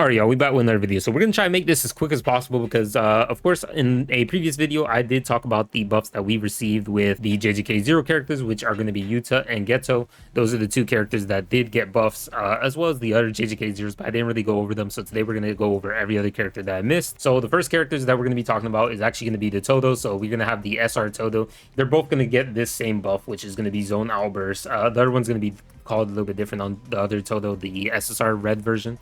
Alright, y'all, we back with another video. So we're gonna try and make this as quick as possible because, of course, in a previous video, I did talk about the buffs that we received with the JJK0 characters, which are going to be Yuta and Geto. Those are the two characters that did get buffs, as well as the other JJK0s, but I didn't really go over them. So today we're going to go over every other character that I missed. So the first characters that we're going to be talking about is actually going to be the Toto. So we're going to have the SR Toto. They're both going to get this same buff, which is going to be Zone Outburst. The other one's going to be called a little bit different on the other Toto, the SSR red version.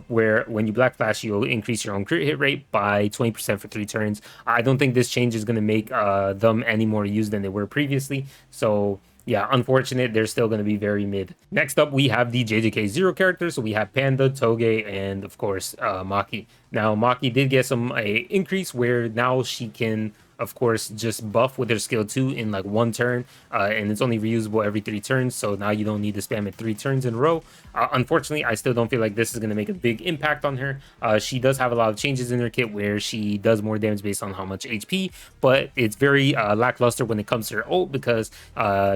Where when you black flash, you'll increase your own crit hit rate by 20% for 3 turns. I don't think this change is going to make them any more used than they were previously. So yeah, unfortunate, they're still going to be very mid. Next up, we have the JJK0 characters. So we have Panda, Toge, and of course, Maki. Now, Maki did get some increase where now she can, of course, just buff with her skill 2 in like 1 turn, and it's only reusable every 3 turns, so now you don't need to spam it 3 turns in a row. Unfortunately, I still don't feel like this is going to make a big impact on her. She does have a lot of changes in her kit where she does more damage based on how much HP, but it's very lackluster when it comes to her ult because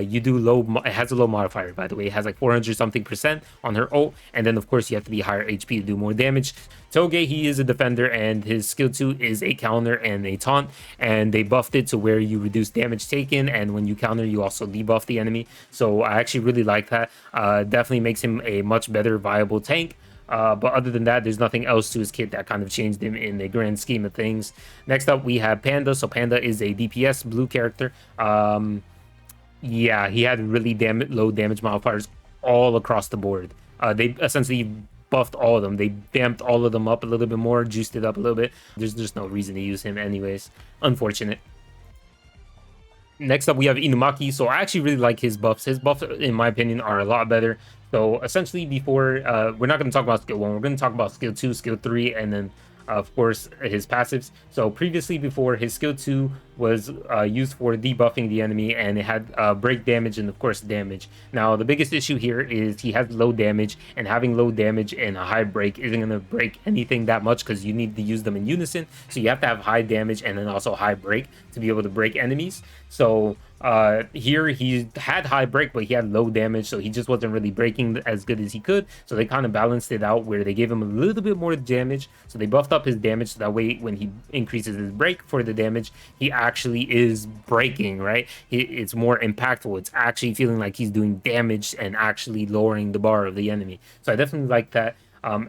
you do low, it has a low modifier, by the way. It has like 400 something percent on her ult, and then of course you have to be higher HP to do more damage. Toge, he is a defender, and his skill 2 is a counter and a taunt, and they buffed it to where you reduce damage taken, and when you counter, you also debuff the enemy. So I actually really like that. Definitely makes him a much better viable tank. But other than that, there's nothing else to his kit that kind of changed him in the grand scheme of things. Next up, we have Panda. So Panda is a DPS blue character. Yeah, he had really low damage modifiers all across the board. They essentially buffed all of them. They vamped all of them up a little bit more, juiced it up a little bit. There's just no reason to use him anyways. Unfortunate. Next up, we have Inumaki. So I actually really like his buffs. His buffs, in my opinion, are a lot better. So essentially, before, we're not going to talk about skill 1. We're going to talk about skill 2, skill 3, and then of course his passives. So previously, before, his skill 2 was used for debuffing the enemy, and it had break damage and of course damage. Now the biggest issue here is he has low damage, and having low damage and a high break isn't going to break anything that much because you need to use them in unison. So you have to have high damage and then also high break to be able to break enemies. So here he had high break, but he had low damage, so he just wasn't really breaking as good as he could. So they kind of balanced it out where they gave him a little bit more damage, so they buffed up his damage so that way when he increases his break for the damage, he actually is breaking, right? It's more impactful. It's actually feeling like he's doing damage and actually lowering the bar of the enemy. So I definitely like that.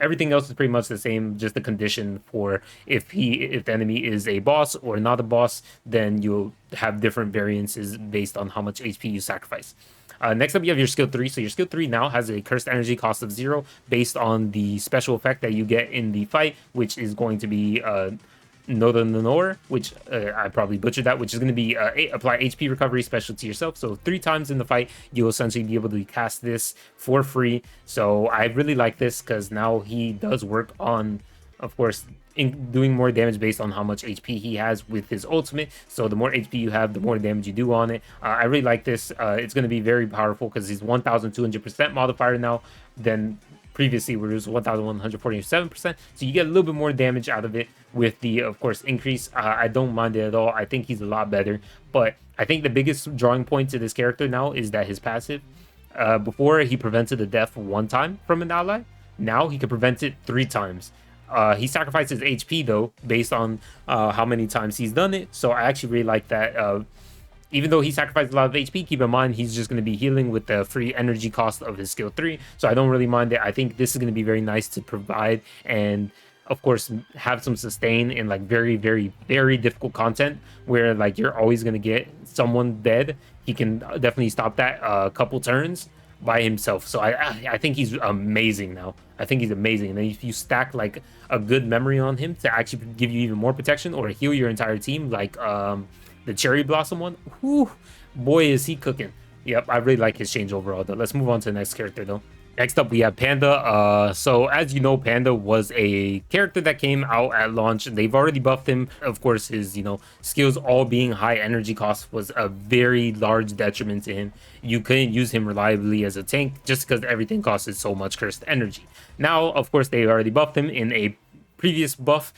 Everything else is pretty much the same, just the condition for if the enemy is a boss or not a boss, then you'll have different variances based on how much HP you sacrifice. Next up, you have your skill 3. So your skill 3 now has a cursed energy cost of 0 based on the special effect that you get in the fight, which is going to be Nodanor, which I probably butchered that, which is going to be apply HP recovery special to yourself. So 3 times in the fight, you'll essentially be able to cast this for free. So I really like this because now he does work on, of course, doing more damage based on how much HP he has with his ultimate. So the more HP you have, the more damage you do on it. I really like this. It's going to be very powerful because he's 1,200% modifier now than previously where it was 1,147%. So you get a little bit more damage out of it with the, of course, increase. I don't mind it at all. I think he's a lot better. But I think the biggest drawing point to this character now is that his passive, before he prevented the death 1 time from an ally, now he can prevent it 3 times. He sacrifices HP though based on how many times he's done it. So I actually really like that. Even though he sacrificed a lot of HP, keep in mind he's just going to be healing with the free energy cost of his skill 3. So I don't really mind it. I think this is going to be very nice to provide and, of course, have some sustain in like very, very, very difficult content where like you're always going to get someone dead. He can definitely stop that a couple turns by himself. So I think he's amazing now. I think he's amazing. And then if you stack like a good memory on him to actually give you even more protection or heal your entire team, like the Cherry Blossom one, whew, boy is he cooking. Yep, I really like his change overall though. Let's move on to the next character though. Next up, we have Panda. So as you know, Panda was a character that came out at launch. They've already buffed him. Of course, his, skills all being high energy cost was a very large detriment to him. You couldn't use him reliably as a tank just because everything costed so much cursed energy. Now, of course, they already buffed him in a previous buff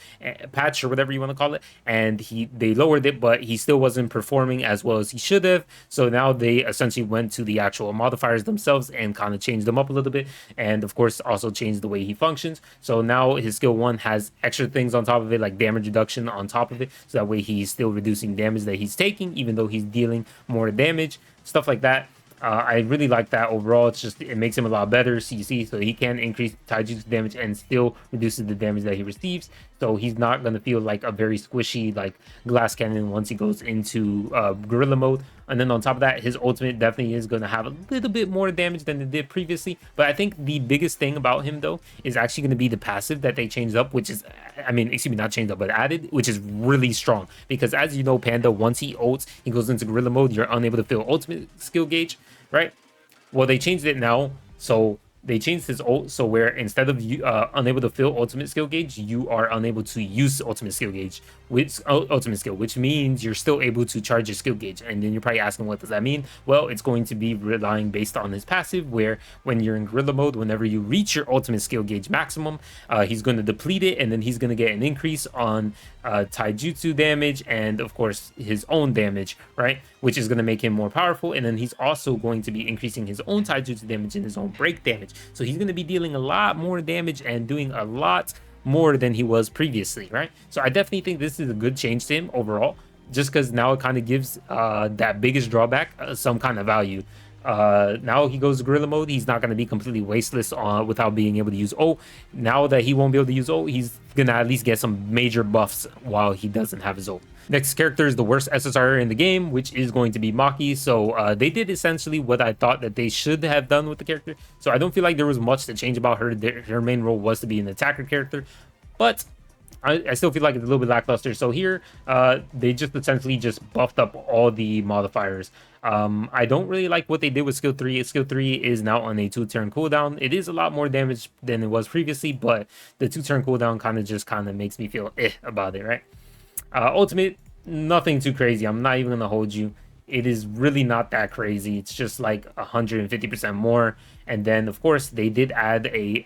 patch or whatever you want to call it, and they lowered it, but he still wasn't performing as well as he should have. So now they essentially went to the actual modifiers themselves and kind of changed them up a little bit, and of course also changed the way he functions. So now his skill 1 has extra things on top of it, like damage reduction on top of it, so that way he's still reducing damage that he's taking, even though he's dealing more damage, stuff like that. I really like that overall. It's just, it makes him a lot better CC, so he can increase taijutsu damage and still reduces the damage that he receives. So he's not going to feel like a very squishy like glass cannon once he goes into gorilla mode. And then on top of that, his ultimate definitely is going to have a little bit more damage than it did previously. But I think the biggest thing about him though is actually going to be the passive that they changed up, which is, I mean, excuse me, not changed up, but added, which is really strong. Because as you know, Panda, once he ults, he goes into gorilla mode, you're unable to fill ultimate skill gauge, right? Well, they changed it now, so they changed his ult, so where instead of you unable to fill ultimate skill gauge, you are unable to use ultimate skill gauge, which means you're still able to charge your skill gauge. And then you're probably asking, what does that mean? Well, it's going to be relying based on his passive, where when you're in gorilla mode, whenever you reach your ultimate skill gauge maximum, he's going to deplete it, and then he's going to get an increase on taijutsu damage and of course his own damage, right, which is going to make him more powerful. And then he's also going to be increasing his own taijutsu damage and his own break damage, so he's going to be dealing a lot more damage and doing a lot more than he was previously, right? So I definitely think this is a good change to him overall, just because now it kind of gives that biggest drawback some kind of value. Now he goes to gorilla mode, he's not going to be completely wasteless without being able to use O. Now that he won't be able to use O, he's gonna at least get some major buffs while he doesn't have his O. Next character is the worst SSR in the game, which is going to be Maki. So they did essentially what I thought that they should have done with the character. So I don't feel like there was much to change about her. Her main role was to be an attacker character, but I still feel like it's a little bit lackluster. So here, they just essentially just buffed up all the modifiers. I don't really like what they did with skill 3. Skill 3 is now on a 2-turn cooldown. It is a lot more damage than it was previously, but the 2-turn cooldown kind of makes me feel about it, right? Ultimate, nothing too crazy. I'm not even gonna hold you. It is really not that crazy. It's just like 150% more. And then of course they did add a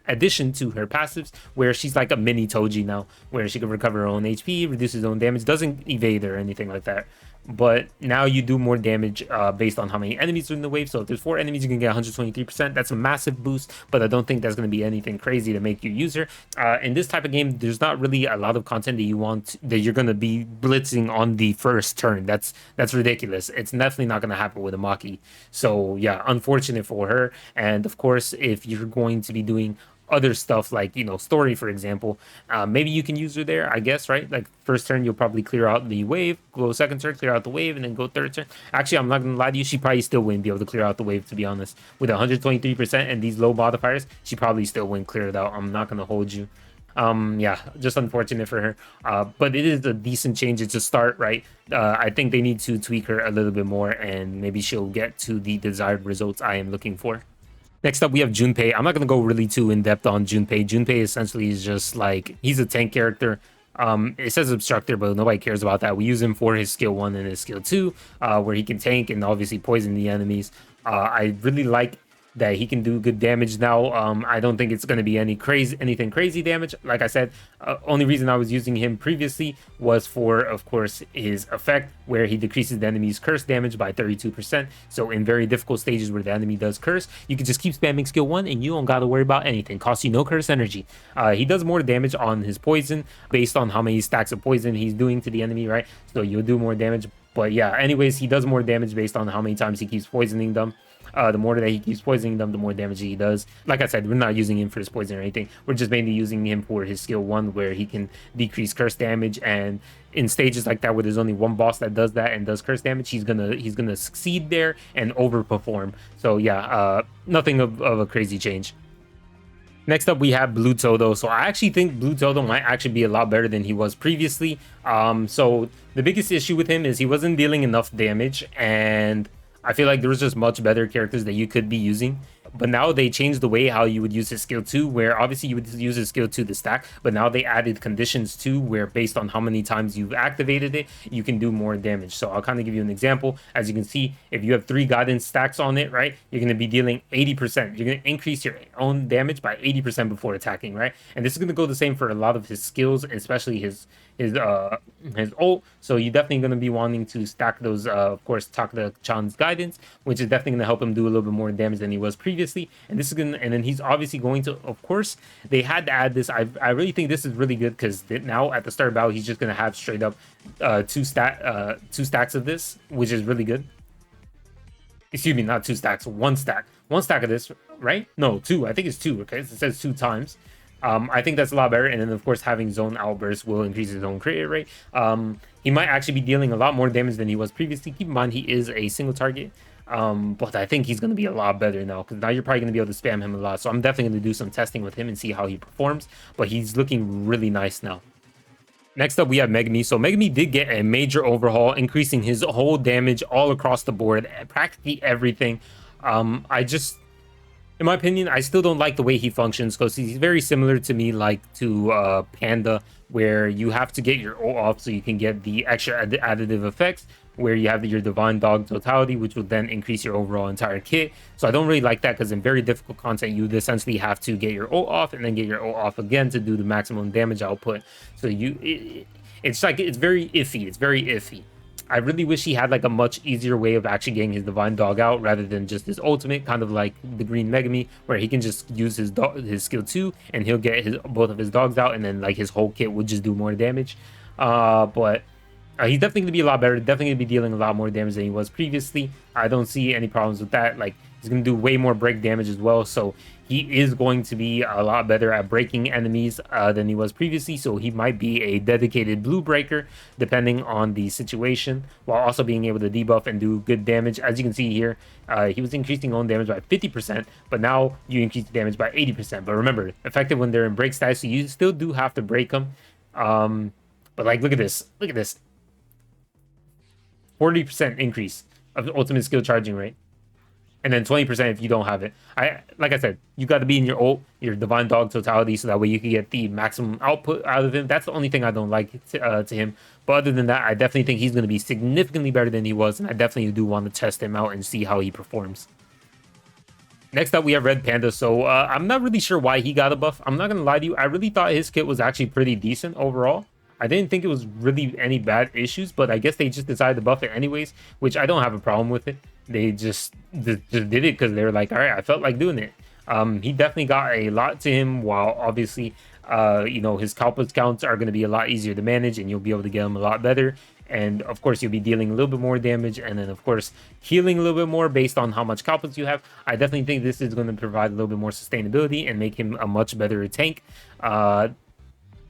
addition to her passives, where she's like a mini Toji now, where she can recover her own HP, reduces her own damage, doesn't evade or anything like that. But now you do more damage based on how many enemies are in the wave. So if there's 4 enemies, you can get 123%. That's a massive boost, but I don't think that's going to be anything crazy to make you use her. In this type of game, there's not really a lot of content that you're going to be blitzing on the first turn. That's ridiculous. It's definitely not going to happen with a Maki. So yeah, unfortunate for her. And of course, if you're going to be doing other stuff like, you know, story, for example, maybe you can use her there, I guess, right? Like first turn you'll probably clear out the wave, go second turn clear out the wave, and then go third turn. Actually, I'm not gonna lie to you, she probably still wouldn't be able to clear out the wave, to be honest. With 123% and these low modifiers, she probably still wouldn't clear it out. I'm not gonna hold you. Yeah, just unfortunate for her, but it is a decent change. It's a start, right? I think they need to tweak her a little bit more, and maybe she'll get to the desired results I am looking for. Next up, we have Junpei. I'm not going to go really too in-depth on Junpei. Junpei essentially is just like, he's a tank character. It says obstructor, but nobody cares about that. We use him for his skill 1 and his skill 2, where he can tank and obviously poison the enemies. I really like that he can do good damage now. I don't think it's going to be anything crazy damage. Like I said, only reason I was using him previously was for, of course, his effect, where he decreases the enemy's curse damage by 32%. So in very difficult stages where the enemy does curse, you can just keep spamming skill 1 and you don't got to worry about anything. Costs you no curse energy. He does more damage on his poison based on how many stacks of poison he's doing to the enemy, right? So you'll do more damage. But yeah, anyways, he does more damage based on how many times he keeps poisoning them. The more that he keeps poisoning them, the more damage he does. Like I said, we're not using him for his poison or anything. We're just mainly using him for his skill 1, where he can decrease curse damage. And in stages like that, where there's only one boss that does that and does curse damage, he's gonna succeed there and overperform. So yeah, nothing of a crazy change. Next up, we have Blue Toto. So I actually think Blue Toto might actually be a lot better than he was previously. So the biggest issue with him is he wasn't dealing enough damage, and I feel like there was just much better characters that you could be using. but now they changed the way how you would use his skill 2, where obviously you would use his skill 2 to stack, but now they added conditions too, where based on how many times you've activated it, you can do more damage. So I'll kind of give you an example. As you can see, if you have 3 guidance stacks on it, right, you're going to be dealing 80%. You're going to increase your own damage by 80% before attacking, right? And this is going to go the same for a lot of his skills, especially his ult. So you're definitely going to be wanting to stack those, of course, Taka-chan's guidance, which is definitely going to help him do a little bit more damage than he was previously. And this is going to, and then he's obviously going to, of course, they had to add this. I really think this is really good, because now at the start of battle, he's just going to have straight up 2 stacks of this, which is really good. Excuse me, not 2 stacks, 1 stack. 1 stack of this, right? No, 2. I think it's 2, okay? It says 2 times. I think that's a lot better. And then, of course, having zone outburst will increase his own crit rate. He might actually be dealing a lot more damage than he was previously. Keep in mind, he is a single target. But I think he's going to be a lot better now, because now you're probably going to be able to spam him a lot. So I'm definitely going to do some testing with him and see how he performs. But he's looking really nice now. Next up, we have Megumi. So Megumi did get a major overhaul, increasing his whole damage all across the board, practically everything. In my opinion, I still don't like the way he functions, because he's very similar to me, like to Panda, where you have to get your ult off so you can get the extra additive effects, where you have your Divine Dog Totality, which will then increase your overall entire kit. So I don't really like that, because in very difficult content, you would essentially have to get your ult off and then get your ult off again to do the maximum damage output. So it's very iffy. It's very iffy. I really wish he had like a much easier way of actually getting his Divine Dog out, rather than just his ultimate, kind of like the Green Megumi, where he can just use his skill 2 and he'll get both of his dogs out, and then like his whole kit would just do more damage. But he's definitely going to be a lot better, definitely going to be dealing a lot more damage than he was previously. I don't see any problems with that. Like, he's going to do way more break damage as well, so he is going to be a lot better at breaking enemies than he was previously. So he might be a dedicated blue breaker, depending on the situation, while also being able to debuff and do good damage. As you can see here, he was increasing own damage by 50%, but now you increase the damage by 80%. But remember, effective when they're in break status, so you still do have to break them. But like, look at this. 40% increase of the ultimate skill charging rate, and then 20% if you don't have it. Like I said, you got to be in your ult, your Divine Dog Totality, so that way you can get the maximum output out of him. That's the only thing I don't like to him. But other than that, I definitely think he's going to be significantly better than he was, and I definitely do want to test him out and see how he performs. Next up, we have Red Panda. So I'm not really sure why he got a buff. I'm not going to lie to you. I really thought his kit was actually pretty decent overall. I didn't think it was really any bad issues, but I guess they just decided to buff it anyways, which I don't have a problem with it. They just did it because they were like, all right, I felt like doing it. He definitely got a lot to him, while obviously, his Kalpas counts are going to be a lot easier to manage, and you'll be able to get them a lot better. And of course, you'll be dealing a little bit more damage, and then of course, healing a little bit more based on how much Kalpas you have. I definitely think this is going to provide a little bit more sustainability and make him a much better tank.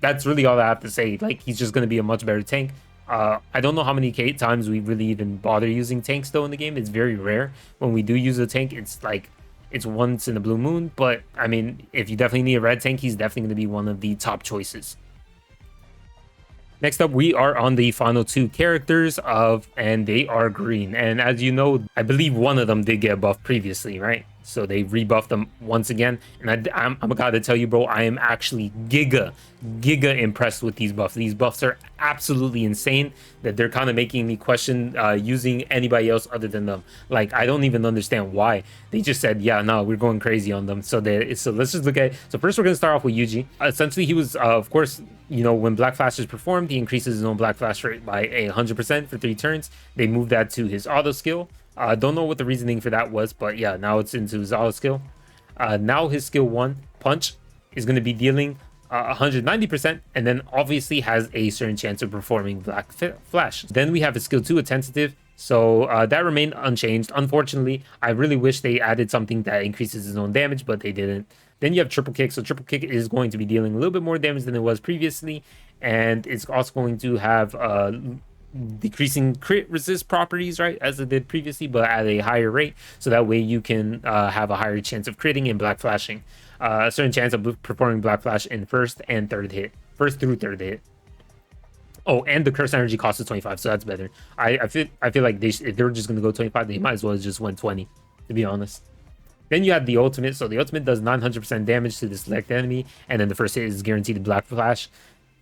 That's really all I have to say. Like, he's just going to be a much better tank. I don't know how many times we really even bother using tanks though in the game. It's very rare. When we do use a tank, it's like it's once in a blue moon. But I mean, if you definitely need a red tank, he's definitely going to be one of the top choices. Next up, we are on the final 2 characters and they are green. And as you know, I believe one of them did get buffed previously, right? So they rebuffed them once again. And I'm gotta tell you, bro, I am actually giga impressed with these buffs. These buffs are absolutely insane, that they're kind of making me question using anybody else other than them. Like, I don't even understand why. They just said, yeah, no, we're going crazy on them. So let's just look at it. So first, we're gonna start off with Yuji. Essentially, he was, of course, when Black Flash is performed, he increases his own Black Flash rate by 100% for 3 turns. They moved that to his auto skill. Don't know what the reasoning for that was, but yeah, now it's into his auto skill. Now his skill 1, Punch, is going to be dealing 190%, and then obviously has a certain chance of performing Black Flash. Then we have his skill 2, Attentive. So that remained unchanged. Unfortunately, I really wish they added something that increases his own damage, but they didn't. Then you have Triple Kick. So Triple Kick is going to be dealing a little bit more damage than it was previously, and it's also going to have decreasing crit resist properties, right, as it did previously, but at a higher rate, so that way you can have a higher chance of critting and black flashing, a certain chance of performing black flash in first through third hit. Oh, and the curse energy cost is 25, so that's better. I feel like if they were just gonna go 25, they might as well have just went 20, to be honest. Then you have the ultimate. So the ultimate does 900% damage to the select enemy, and then the first hit is guaranteed to Black Flash.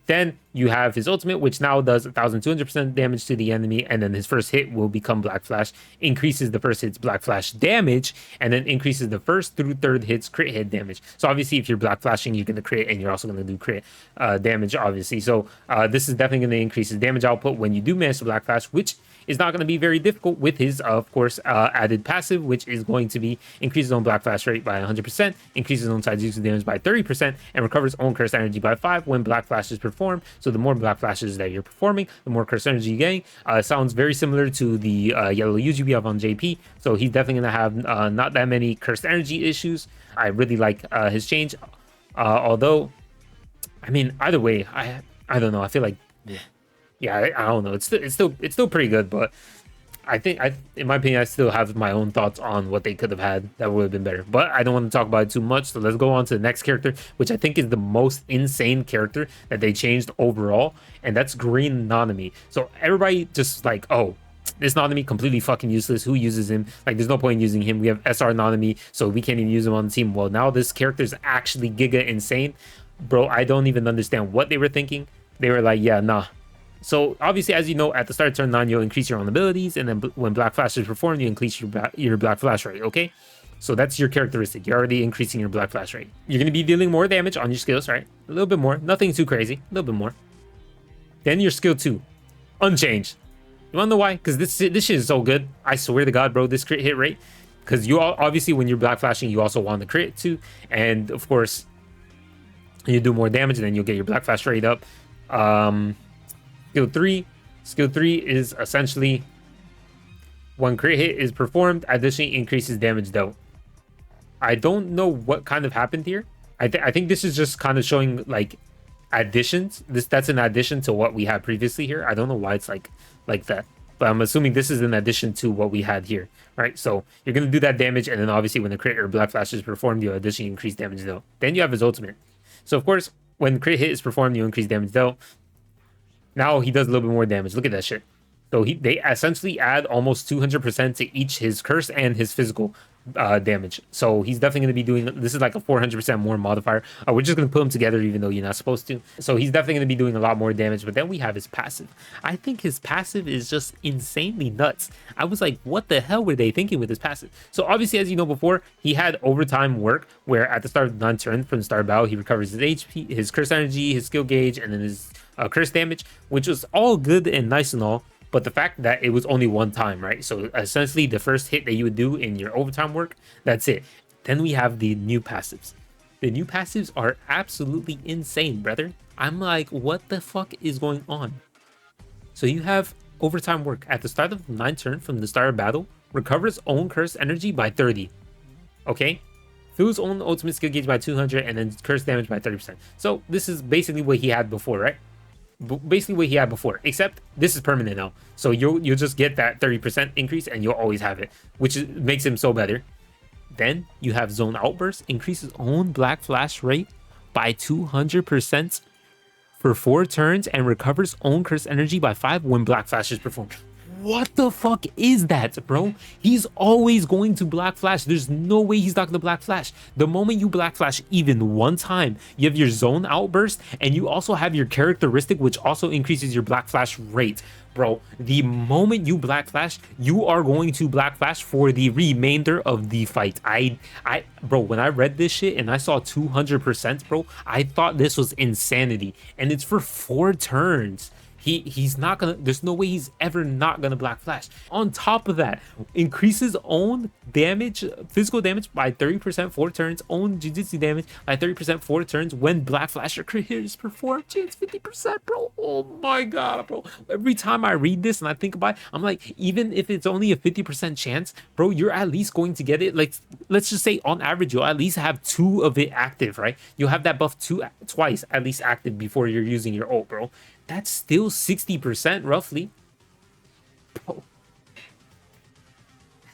Then you have his ultimate, which now does 1,200% damage to the enemy, and then his first hit will become Black Flash, increases the first hit's Black Flash damage, and then increases the first through third hit's crit hit damage. So obviously, if you're Black Flashing, you're going to crit, and you're also going to do crit damage, obviously. So this is definitely going to increase his damage output when you do manage to Black Flash, which is not going to be very difficult with his, of course, added passive, which is going to be increases own Black Flash rate by 100%, increases own Taijutsu damage by 30%, and recovers own Curse Energy by 5 when Black Flash is performed. So the more Black Flashes that you're performing, the more Curse Energy you gain. Sounds very similar to the yellow Yuji we have on JP. So he's definitely going to have not that many Cursed Energy issues. I really like his change. Although, I mean, either way, I don't know. I feel like... Yeah, I don't know. It's still pretty good, but I think in my opinion, I still have my own thoughts on what they could have had that would have been better. But I don't want to talk about it too much, so let's go on to the next character, which I think is the most insane character that they changed overall, and that's Green Nanami. So everybody just like, oh, this Nanami completely fucking useless. Who uses him? Like, there's no point in using him. We have SR Nanami, so we can't even use him on the team. Well, now this character is actually giga insane, bro. I don't even understand what they were thinking. They were like, yeah, nah. So obviously, as you know, at the start of turn 9, you'll increase your own abilities, and then when Black Flash is performed, you increase your Black Flash rate, okay? So that's your characteristic. You're already increasing your Black Flash rate. You're going to be dealing more damage on your skills, right? A little bit more. Nothing too crazy. A little bit more. Then your skill 2. Unchanged. You want to know why? Because this shit is so good. I swear to God, bro, this crit hit rate. Because you obviously, when you're Black Flashing, you also want the crit too. And, of course, you do more damage, and then you'll get your Black Flash rate up. Skill 3 is essentially when crit hit is performed, additionally increases damage dealt. I don't know what kind of happened here. I think this is just kind of showing like additions. That's an addition to what we had previously here. I don't know why it's like that, but I'm assuming this is an addition to what we had here, right? So you're gonna do that damage, and then obviously when the crit or Black Flash is performed, you additionally increase damage dealt. Then you have his ultimate. So of course, when crit hit is performed, you increase damage dealt. Now he does a little bit more damage. Look at that shit. So they essentially add almost 200% to each his curse and his physical damage. So he's definitely going to be doing... This is like a 400% more modifier. We're just going to put them together even though you're not supposed to. So he's definitely going to be doing a lot more damage. But then we have his passive. I think his passive is just insanely nuts. I was like, what the hell were they thinking with his passive? So obviously, as you know before, he had overtime work where at the start of the 9th turn from the start of battle, he recovers his HP, his curse energy, his skill gauge, and then his curse damage, which was all good and nice and all. But the fact that it was only one time, right? So essentially the first hit that you would do in your overtime work, that's it. Then we have the new passives. The new passives are absolutely insane, brother. I'm like, what the fuck is going on? So you have overtime work at the start of the 9th turn from the start of battle, recovers own curse energy by 30. Okay? Fills own ultimate skill gauge by 200 and then curse damage by 30%. So this is basically what he had before, right? Basically what he had before, except this is permanent now. So you'll just get that 30% increase and you'll always have it, which makes him so better. Then you have Zone Outburst, increases own Black Flash rate by 200% for 4 turns and recovers own curse energy by 5 when Black Flash is performed. What the fuck is that, bro? He's always going to Black Flash. There's no way he's not going to Black Flash. The moment you Black Flash even one time, you have your Zone Outburst, and you also have your characteristic, which also increases your Black Flash rate. Bro, the moment you Black Flash, you are going to Black Flash for the remainder of the fight. Bro, when I read this shit and I saw 200%, bro, I thought this was insanity. And it's for 4 turns. He's not gonna, there's no way he's ever not gonna Black Flash. On top of that, increases own damage, physical damage by 30% 4 turns, own Jujutsu damage by 30% 4 turns when Black Flash or crit hit is performed. Chance 50%, bro. Oh my god, bro. Every time I read this and I think about it, I'm like, even if it's only a 50% chance, bro, you're at least going to get it. Like, let's just say on average, you'll at least have 2 of it active, right? You'll have that buff twice at least active before you're using your ult, bro. That's still 60% roughly. Bro,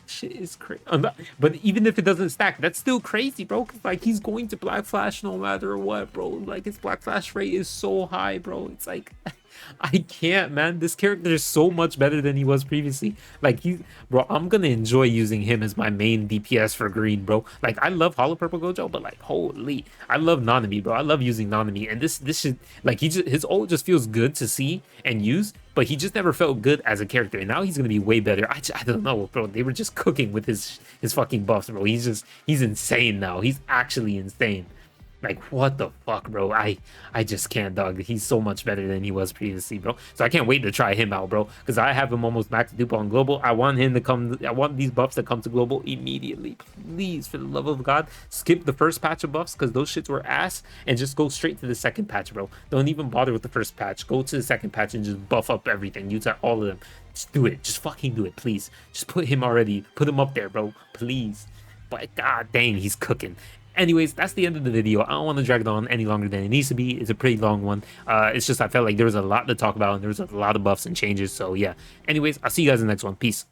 shit is crazy. But even if it doesn't stack, that's still crazy, bro. Cause like he's going to Black Flash no matter what, bro. Like his Black Flash rate is so high, bro. It's like I can't, man. This character is so much better than he was previously. Like bro, I'm gonna enjoy using him as my main DPS for green, bro. Like I love Hollow Purple Gojo, but like holy, I love Nanami, bro. I love using Nanami, and this should like his ult just feels good to see and use, but he just never felt good as a character, and now he's gonna be way better. I don't know, bro. They were just cooking with his fucking buffs, bro. He's insane now. He's actually insane. Like, what the fuck, bro? I just can't, dog. He's so much better than he was previously, bro. So I can't wait to try him out, bro. Because I have him almost max dupe on global. I want him to come. I want these buffs to come to global immediately. Please, for the love of God, skip the first patch of buffs because those shits were ass, and just go straight to the second patch, bro. Don't even bother with the first patch. Go to the second patch and just buff up everything. Use all of them. Just do it. Just fucking do it, please. Just put him already. Put him up there, bro. Please. But god dang, he's cooking. Anyways, that's the end of the video. I don't want to drag it on any longer than it needs to be. It's a pretty long one. It's just I felt like there was a lot to talk about and there was a lot of buffs and changes. So yeah. Anyways, I'll see you guys in the next one. Peace.